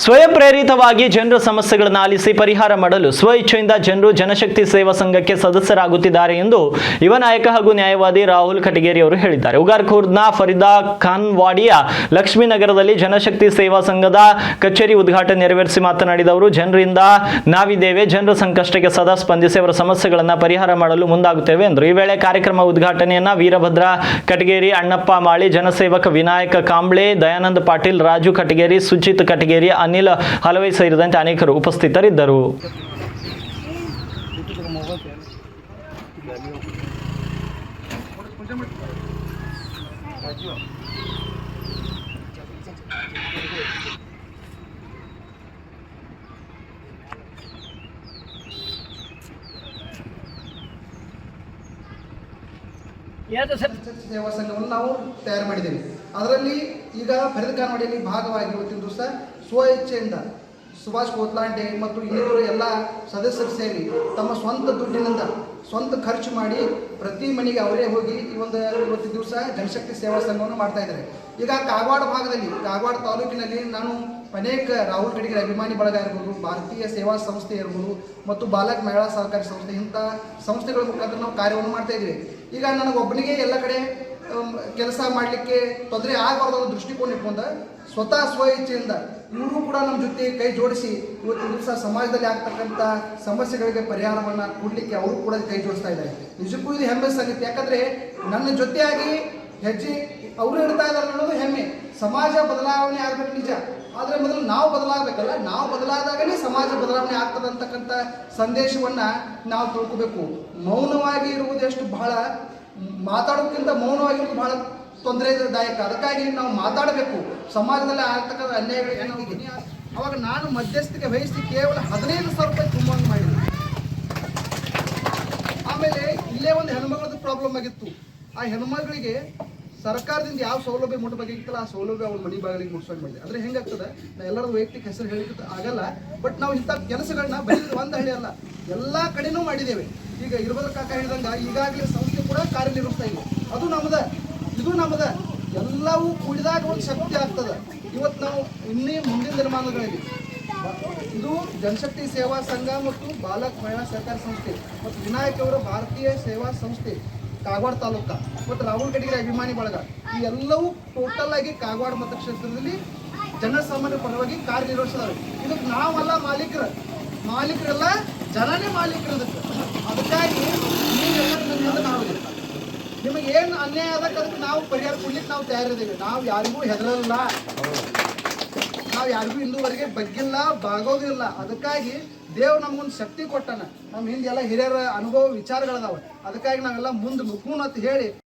ಸ್ವಯಂ ಪ್ರೇರಿತವಾಗಿ ಜನರ ಸಮಸ್ಯೆಗಳನ್ನು ಆಲಿಸಿ ಪರಿಹಾರ ಮಾಡಲು ಸ್ವ ಇಚ್ಛೆಯಿಂದ ಜನರು ಜನಶಕ್ತಿ ಸೇವಾ ಸಂಘಕ್ಕೆ ಸದಸ್ಯರಾಗುತ್ತಿದ್ದಾರೆ ಎಂದು ಯುವ ನಾಯಕ ಹಾಗೂ ನ್ಯಾಯವಾದಿ ರಾಹುಲ್ ಕಟಗೇರಿ ಅವರು ಹೇಳಿದ್ದಾರೆ. ಉಗಾರ್ಖುರ್ದ್ನ ಫರೀದಾ ಖಾನ್ವಾಡಿಯ ಲಕ್ಷ್ಮೀನಗರದಲ್ಲಿ ಜನಶಕ್ತಿ ಸೇವಾ ಸಂಘದ ಕಚೇರಿ ಉದ್ಘಾಟನೆ ನೆರವೇರಿಸಿ ಮಾತನಾಡಿದ ಅವರು, ಜನರಿಂದ ನಾವಿದ್ದೇವೆ, ಜನರ ಸಂಕಷ್ಟಕ್ಕೆ ಸದಾ ಸ್ಪಂದಿಸಿ ಅವರ ಸಮಸ್ಯೆಗಳನ್ನು ಪರಿಹಾರ ಮಾಡಲು ಮುಂದಾಗುತ್ತೇವೆ ಎಂದರು. ಈ ವೇಳೆ ಕಾರ್ಯಕ್ರಮ ಉದ್ಘಾಟನೆಯನ್ನ ವೀರಭದ್ರ ಕಟಗೇರಿ, ಅಣ್ಣಪ್ಪ ಮಾಳಿ, ಜನಸೇವಕ ವಿನಾಯಕ ಕಾಂಬ್ಳೆ, ದಯಾನಂದ ಪಾಟೀಲ್, ರಾಜು ಕಟಗೇರಿ, ಸುಜಿತ್ ಕಟಗೇರಿ, ಅನಿಲ್ ಹಲವೈ ಸೇರಿದಂತೆ ಅನೇಕರು ಉಪಸ್ಥಿತರಿದ್ದರು. ಸೇವಾ ಸಂಘವನ್ನು ನಾವು ತಯಾರು ಮಾಡಿದ್ದೇವೆ. ಅದರಲ್ಲಿ ಈಗ ಫರೀದಾ ಖಾನ್ವಾಡಿಯಲ್ಲಿ ಭಾಗವಾಗಿ ಇವತ್ತಿನ ದಿವಸ ಸ್ವ ಇಚ್ಛೆಯಿಂದ ಸುಭಾಷ್ ಕೋತ್ಲಾಂಡೆ ಮತ್ತು ಇನ್ನೂರು ಎಲ್ಲ ಸದಸ್ಯರು ಸೇರಿ ತಮ್ಮ ಸ್ವಂತ ದುಡ್ಡಿನಿಂದ ಸ್ವಂತ ಖರ್ಚು ಮಾಡಿ ಪ್ರತಿ ಮನೆಗೆ ಅವರೇ ಹೋಗಿ ಇವತ್ತಿನ ದಿವಸ ಜನಶಕ್ತಿ ಸೇವಾ ಸಂಘವನ್ನು ಮಾಡ್ತಾ ಇದ್ದಾರೆ. ಈಗ ಕಾಗವಾಡ ಭಾಗದಲ್ಲಿ, ಕಾಗವಾಡ ತಾಲೂಕಿನಲ್ಲಿ ನಾನು ಅನೇಕ ರಾಹುಲ್ ಕಟಗೇರಿ ಅಭಿಮಾನಿ ಬಳಗ ಇರ್ಬೋದು, ಭಾರತೀಯ ಸೇವಾ ಸಂಸ್ಥೆ ಇರ್ಬೋದು ಮತ್ತು ಬಾಲಕ್ ಮಹಿಳಾ ಸಹಕಾರಿ ಸಂಸ್ಥೆ, ಇಂಥ ಸಂಸ್ಥೆಗಳ ಮುಖಾಂತರ ನಾವು ಕಾರ್ಯವನ್ನು ಮಾಡ್ತಾ ಇದ್ದೀವಿ. ಈಗ ನನಗೊಬ್ಬನಿಗೆ ಎಲ್ಲ ಕಡೆ ಕೆಲಸ ಮಾಡಲಿಕ್ಕೆ ತೊಂದರೆ ಆಗಬಾರ್ದು ಅನ್ನೋ ದೃಷ್ಟಿಕೋನ ಇಟ್ಕೊಂಡ ಸ್ವತಃ ಸ್ವ ಇಚ್ಛೆಯಿಂದ ಇವರು ಕೂಡ ನಮ್ಮ ಜೊತೆ ಕೈ ಜೋಡಿಸಿ ಇವತ್ತಿನ ದಿವಸ ಸಮಾಜದಲ್ಲಿ ಆಗ್ತಕ್ಕಂಥ ಸಮಸ್ಯೆಗಳಿಗೆ ಪರಿಹಾರವನ್ನು ಕೊಡಲಿಕ್ಕೆ ಅವರು ಕೂಡ ಕೈ ಜೋಡಿಸ್ತಾ ಇದ್ದಾರೆ. ನಿಜಕ್ಕೂ ಇದು ಹೆಮ್ಮೆ ಸಂಗತಿ. ಯಾಕಂದರೆ ನನ್ನ ಜೊತೆಯಾಗಿ ಹೆಜ್ಜೆ ಅವರು ಇಡ್ತಾ ಇದ್ದಾರೆ ಅನ್ನೋದು ಹೆಮ್ಮೆ. ಸಮಾಜ ಬದಲಾವಣೆ ಆಗಬೇಕು ನಿಜ, ಆದರೆ ಮೊದಲು ನಾವು ಬದಲಾಗಬೇಕಲ್ಲ. ನಾವು ಬದಲಾದಾಗಲೇ ಸಮಾಜ ಬದಲಾವಣೆ ಆಗ್ತದೆ ಅಂತಕ್ಕಂಥ ಸಂದೇಶವನ್ನು ನಾವು ತಿಳ್ಕೋಬೇಕು. ಮೌನವಾಗಿ ಇರುವುದು ಎಷ್ಟು ಬಹಳ, ಮಾತಾಡೋದಕ್ಕಿಂತ ಮೌನವಾಗಿರೋದು ಬಹಳ ತೊಂದರೆದಾಯಕ. ಅದಕ್ಕಾಗಿ ನಾವು ಮಾತಾಡಬೇಕು. ಸಮಾಜದಲ್ಲಿ ಆಗ್ತಕ್ಕಂಥ ಅನ್ಯಾಯಗಳಿಗೆ ಅವಾಗ ನಾನು ಮಧ್ಯಸ್ಥಿಕೆ ವಹಿಸಿ ಕೇವಲ 15,000 ರೂಪಾಯಿ ತುಂಬಂಗೆ ಮಾಡಿದೆ. ಆಮೇಲೆ ಇಲ್ಲೇ ಒಂದು ಹೆಣ್ಮಗಳದ್ದು ಪ್ರಾಬ್ಲಮ್ ಆಗಿತ್ತು. ಆ ಹೆಣ್ಮಗಳಿಗೆ ಸರ್ಕಾರದಿಂದ ಯಾವ ಸೌಲಭ್ಯ ಮುಟ್ಟಬೇಕಾಗಿತ್ತಲ್ಲ ಆ ಸೌಲಭ್ಯ ಅವ್ರ ಮನೆ ಬಾಗಿಲಿಗೆ ಮುಟ್ಸೋದು ಮಾಡಿದೆ. ಅಂದರೆ ಹೆಂಗಾಗ್ತದೆ, ನಾ ಎಲ್ಲರದ್ದು ವೈಯಕ್ತಿಕ ಹೆಸರು ಹೇಳಿಕ್ಕೆ ಆಗಲ್ಲ, ಬಟ್ ನಾವು ಇಂಥ ಕೆಲಸಗಳನ್ನ ಬರೀ ಒಂದು ಹಳ್ಳಿ ಅಲ್ಲ, ಎಲ್ಲ ಕಡೆನೂ ಮಾಡಿದ್ದೇವೆ. ಈಗ ಇರ್ಬೋದ್ರ ಕಾಕ ಹೇಳಿದಂಗೆ ಈಗಾಗಲೇ ಸಂಸ್ಥೆ ಕೂಡ ಕಾರ್ಯನಿರ್ವಹಿಸ್ತಾ ಇದೆ. ಅದು ನಮ್ಮದ, ಇದು ನಮ್ಮದ, ಎಲ್ಲವೂ ಕೂಡಿದಾಗ ಒಂದು ಶಕ್ತಿ ಆಗ್ತದೆ. ಇವತ್ತು ನಾವು ಇನ್ನೇ ಮುಂದಿನ ದಿನಮಾನಗಳಲ್ಲಿ ಇದು ಜನಶಕ್ತಿ ಸೇವಾ ಸಂಘ ಮತ್ತು ಬಾಲಕ್ ಮಹಿಳಾ ಸಹಕಾರಿ ಸಂಸ್ಥೆ ಮತ್ತು ವಿನಾಯಕ್ ಅವರ ಭಾರತೀಯ ಸೇವಾ ಸಂಸ್ಥೆ ಕಾಗವಾಡ ತಾಲೂಕ ಮತ್ತು ರಾಹುಲ್ ಕಟಗೇರಿ ಅಭಿಮಾನಿ ಬಳಗ, ಈ ಎಲ್ಲವೂ ಟೋಟಲ್ ಆಗಿ ಕಾಗವಾಡ ಮತಕ್ಷೇತ್ರದಲ್ಲಿ ಜನಸಾಮಾನ್ಯ ಪರವಾಗಿ ಕಾರ್ಯನಿರ್ವಹಿಸಿದಾವೆ. ಇದಕ್ಕೆ ನಾವಲ್ಲ ಮಾಲೀಕರೆಲ್ಲ ಜನನೇ ಮಾಲೀಕರು. ಅದಕ್ಕಾಗಿ ನಾವು ನಿಮಗೆ ಏನು ಅನ್ಯಾಯ ಆದಕ್ಕೆ ಅದಕ್ಕೆ ನಾವು ಪರಿಹಾರ ಕೊಡ್ಲಿಕ್ಕೆ ನಾವು ತಯಾರಿದ್ದೇವೆ. ನಾವು ಯಾರಿಗೂ ಹೆದರಲ್ಲ, ನಾವು ಯಾರಿಗೂ ಇಂದುವರೆಗೆ ಬಗ್ಗಿಲ್ಲ, ಬಾಗೋದಿಲ್ಲ. ಅದಕ್ಕಾಗಿ ದೇವ್ ನಮ್ಗೊಂದು ಶಕ್ತಿ ಕೊಟ್ಟಾನ. ನಮ್ಮ ಹಿಂದೆ ಎಲ್ಲ ಹಿರಿಯರ ಅನುಭವ ವಿಚಾರಗಳದಾವೆ. ಅದಕ್ಕಾಗಿ ನಾವೆಲ್ಲ ಮುಂದೆ ನುಗ್ಗೋಣ ಅಂತ ಹೇಳಿ